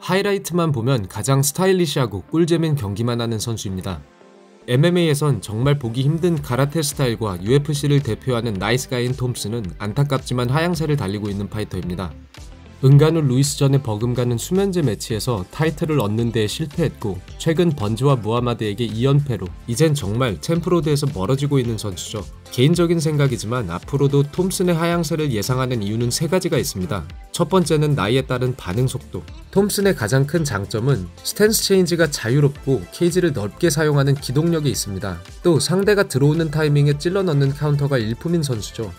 하이라이트만 보면 가장 스타일리시하고 꿀잼인 경기만 하는 선수입니다. MMA에선 정말 보기 힘든 가라테 스타일과 UFC를 대표하는 나이스가이인 톰슨은 안타깝지만 하향세를 달리고 있는 파이터입니다. 은간우 루이스전에 버금가는 수면제 매치에서 타이틀을 얻는 데에 실패했고 최근 번즈와 무하마드에게 2연패로 이젠 정말 챔프로드에서 멀어지고 있는 선수죠. 개인적인 생각이지만 앞으로도 톰슨의 하향세를 예상하는 이유는 3가지가 있습니다. 첫 번째는 나이에 따른 반응 속도. 톰슨의 가장 큰 장점은 스탠스 체인지가 자유롭고 케이지를 넓게 사용하는 기동력이 있습니다. 또 상대가 들어오는 타이밍에 찔러 넣는 카운터가 일품인 선수죠.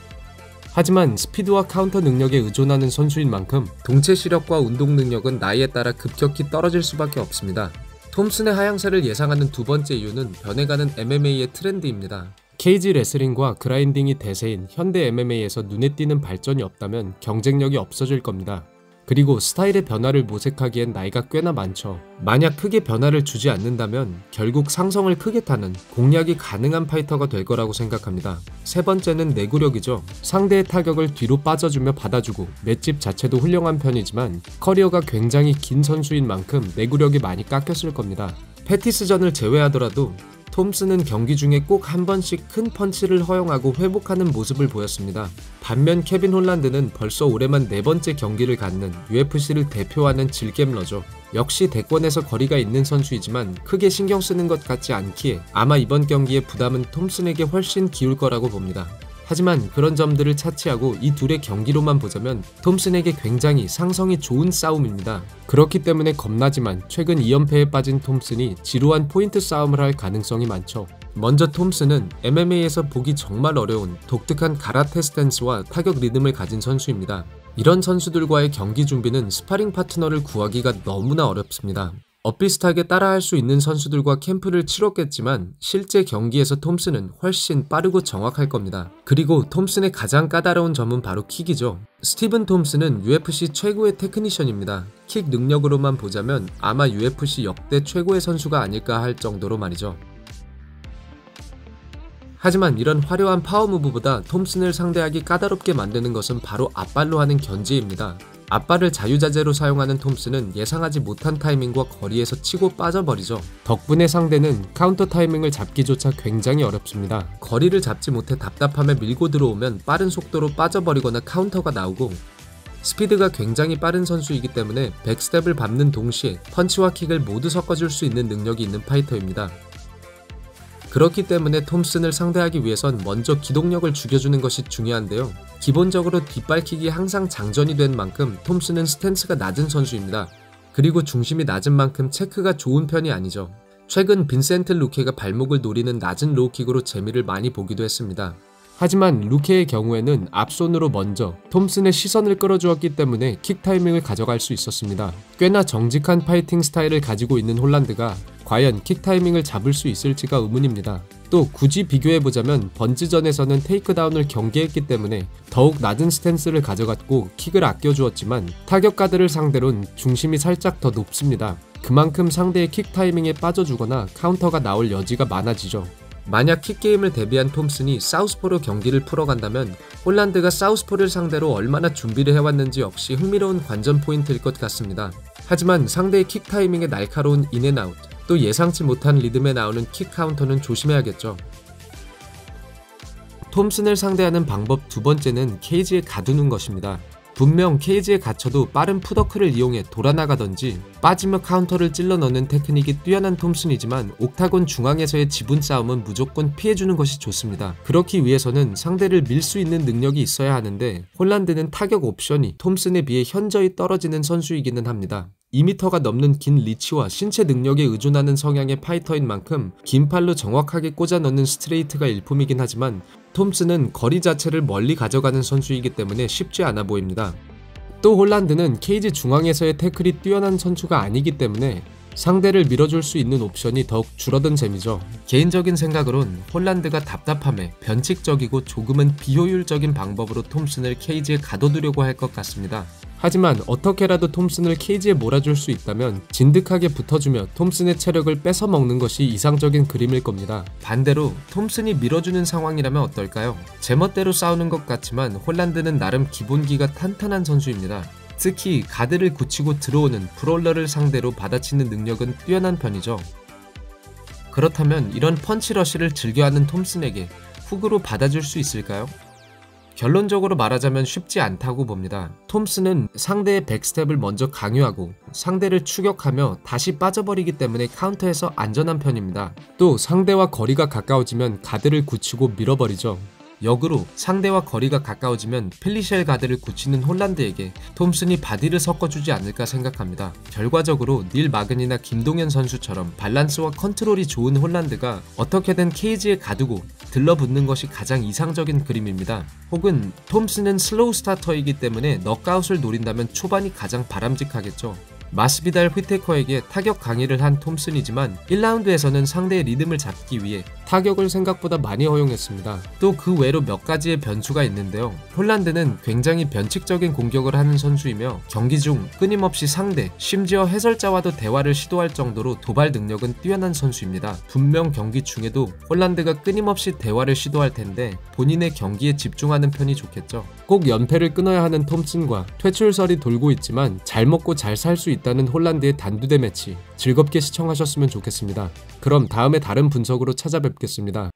하지만 스피드와 카운터 능력에 의존하는 선수인 만큼 동체 시력과 운동 능력은 나이에 따라 급격히 떨어질 수밖에 없습니다. 톰슨의 하향세를 예상하는 두 번째 이유는 변해가는 MMA의 트렌드입니다. 케이지 레슬링과 그라인딩이 대세인 현대 MMA에서 눈에 띄는 발전이 없다면 경쟁력이 없어질 겁니다. 그리고 스타일의 변화를 모색하기엔 나이가 꽤나 많죠. 만약 크게 변화를 주지 않는다면 결국 상성을 크게 타는 공략이 가능한 파이터가 될 거라고 생각합니다. 세 번째는 내구력이죠. 상대의 타격을 뒤로 빠져주며 받아주고 맷집 자체도 훌륭한 편이지만 커리어가 굉장히 긴 선수인 만큼 내구력이 많이 깎였을 겁니다. 패티스전을 제외하더라도 톰슨은 경기 중에 꼭 한 번씩 큰 펀치를 허용하고 회복하는 모습을 보였습니다. 반면 케빈 홀란드는 벌써 올해만 4번째 경기를 갖는 UFC를 대표하는 질겜러죠. 역시 대권에서 거리가 있는 선수이지만 크게 신경 쓰는 것 같지 않기에 아마 이번 경기의 부담은 톰슨에게 훨씬 기울 거라고 봅니다. 하지만 그런 점들을 차치하고 이 둘의 경기로만 보자면 톰슨에게 굉장히 상성이 좋은 싸움입니다. 그렇기 때문에 겁나지만 최근 2연패에 빠진 톰슨이 지루한 포인트 싸움을 할 가능성이 많죠. 먼저 톰슨은 MMA에서 보기 정말 어려운 독특한 가라테 스탠스와 타격 리듬을 가진 선수입니다. 이런 선수들과의 경기 준비는 스파링 파트너를 구하기가 너무나 어렵습니다. 엇비슷하게 따라할 수 있는 선수들과 캠프를 치렀겠지만 실제 경기에서 톰슨은 훨씬 빠르고 정확할 겁니다. 그리고 톰슨의 가장 까다로운 점은 바로 킥이죠. 스티븐 톰슨은 UFC 최고의 테크니션입니다. 킥 능력으로만 보자면 아마 UFC 역대 최고의 선수가 아닐까 할 정도로 말이죠. 하지만 이런 화려한 파워무브보다 톰슨을 상대하기 까다롭게 만드는 것은 바로 앞발로 하는 견제입니다. 앞발을 자유자재로 사용하는 톰슨은 예상하지 못한 타이밍과 거리에서 치고 빠져버리죠. 덕분에 상대는 카운터 타이밍을 잡기조차 굉장히 어렵습니다. 거리를 잡지 못해 답답함에 밀고 들어오면 빠른 속도로 빠져버리거나 카운터가 나오고 스피드가 굉장히 빠른 선수이기 때문에 백스텝을 밟는 동시에 펀치와 킥을 모두 섞어줄 수 있는 능력이 있는 파이터입니다. 그렇기 때문에 톰슨을 상대하기 위해선 먼저 기동력을 죽여주는 것이 중요한데요. 기본적으로 뒷발킥이 항상 장전이 된 만큼 톰슨은 스탠스가 낮은 선수입니다. 그리고 중심이 낮은 만큼 체크가 좋은 편이 아니죠. 최근 빈센트 루케가 발목을 노리는 낮은 로우킥으로 재미를 많이 보기도 했습니다. 하지만 루케의 경우에는 앞손으로 먼저 톰슨의 시선을 끌어주었기 때문에 킥 타이밍을 가져갈 수 있었습니다. 꽤나 정직한 파이팅 스타일을 가지고 있는 홀란드가 과연 킥 타이밍을 잡을 수 있을지가 의문입니다. 또 굳이 비교해보자면 번즈전에서는 테이크다운을 경계했기 때문에 더욱 낮은 스탠스를 가져갔고 킥을 아껴주었지만 타격가들을 상대로는 중심이 살짝 더 높습니다. 그만큼 상대의 킥 타이밍에 빠져주거나 카운터가 나올 여지가 많아지죠. 만약 킥게임을 대비한 톰슨이 사우스포로 경기를 풀어간다면 홀란드가 사우스포를 상대로 얼마나 준비를 해왔는지 역시 흥미로운 관전 포인트일 것 같습니다. 하지만 상대의 킥 타이밍에 날카로운 인앤아웃, 또 예상치 못한 리듬에 나오는 킥 카운터는 조심해야겠죠. 톰슨을 상대하는 방법 두 번째는 케이지에 가두는 것입니다. 분명 케이지에 갇혀도 빠른 풋워크를 이용해 돌아나가던지 빠지며 카운터를 찔러 넣는 테크닉이 뛰어난 톰슨이지만 옥타곤 중앙에서의 지분 싸움은 무조건 피해주는 것이 좋습니다. 그렇기 위해서는 상대를 밀 수 있는 능력이 있어야 하는데 홀란드는 타격 옵션이 톰슨에 비해 현저히 떨어지는 선수이기는 합니다. 2m가 넘는 긴 리치와 신체 능력에 의존하는 성향의 파이터인 만큼 긴 팔로 정확하게 꽂아 넣는 스트레이트가 일품이긴 하지만 톰슨은 거리 자체를 멀리 가져가는 선수이기 때문에 쉽지 않아 보입니다. 또 홀란드는 케이지 중앙에서의 태클이 뛰어난 선수가 아니기 때문에 상대를 밀어줄 수 있는 옵션이 더욱 줄어든 셈이죠. 개인적인 생각으론 홀란드가 답답함에 변칙적이고 조금은 비효율적인 방법으로 톰슨을 케이지에 가둬두려고 할 것 같습니다. 하지만 어떻게라도 톰슨을 케이지에 몰아줄 수 있다면 진득하게 붙어주며 톰슨의 체력을 뺏어먹는 것이 이상적인 그림일 겁니다. 반대로 톰슨이 밀어주는 상황이라면 어떨까요? 제멋대로 싸우는 것 같지만 홀란드는 나름 기본기가 탄탄한 선수입니다. 특히 가드를 굳히고 들어오는 브롤러를 상대로 받아치는 능력은 뛰어난 편이죠. 그렇다면 이런 펀치러쉬를 즐겨하는 톰슨에게 훅으로 받아줄 수 있을까요? 결론적으로 말하자면 쉽지 않다고 봅니다. 톰슨은 상대의 백스텝을 먼저 강요하고 상대를 추격하며 다시 빠져버리기 때문에 카운터에서 안전한 편입니다. 또 상대와 거리가 가까워지면 가드를 굳히고 밀어버리죠. 역으로 상대와 거리가 가까워지면 필리쉘 가드를 굳히는 홀란드에게 톰슨이 바디를 섞어주지 않을까 생각합니다. 결과적으로 닐 마근이나 김동현 선수처럼 밸런스와 컨트롤이 좋은 홀란드가 어떻게든 케이지에 가두고 들러붙는 것이 가장 이상적인 그림입니다. 혹은 톰슨은 슬로우 스타터이기 때문에 넉아웃을 노린다면 초반이 가장 바람직하겠죠. 마스비달 휘테커에게 타격 강의를 한 톰슨이지만 1라운드에서는 상대의 리듬을 잡기 위해 타격을 생각보다 많이 허용했습니다. 또 그 외로 몇 가지의 변수가 있는데요. 홀란드는 굉장히 변칙적인 공격을 하는 선수이며 경기 중 끊임없이 상대, 심지어 해설자와도 대화를 시도할 정도로 도발 능력은 뛰어난 선수입니다. 분명 경기 중에도 홀란드가 끊임없이 대화를 시도할 텐데 본인의 경기에 집중하는 편이 좋겠죠. 꼭 연패를 끊어야 하는 톰슨과 퇴출설이 돌고 있지만 잘 먹고 잘 살 수 있다는 홀란드의 단두대 매치 즐겁게 시청하셨으면 좋겠습니다. 그럼 다음에 다른 분석으로 찾아뵙겠습니다.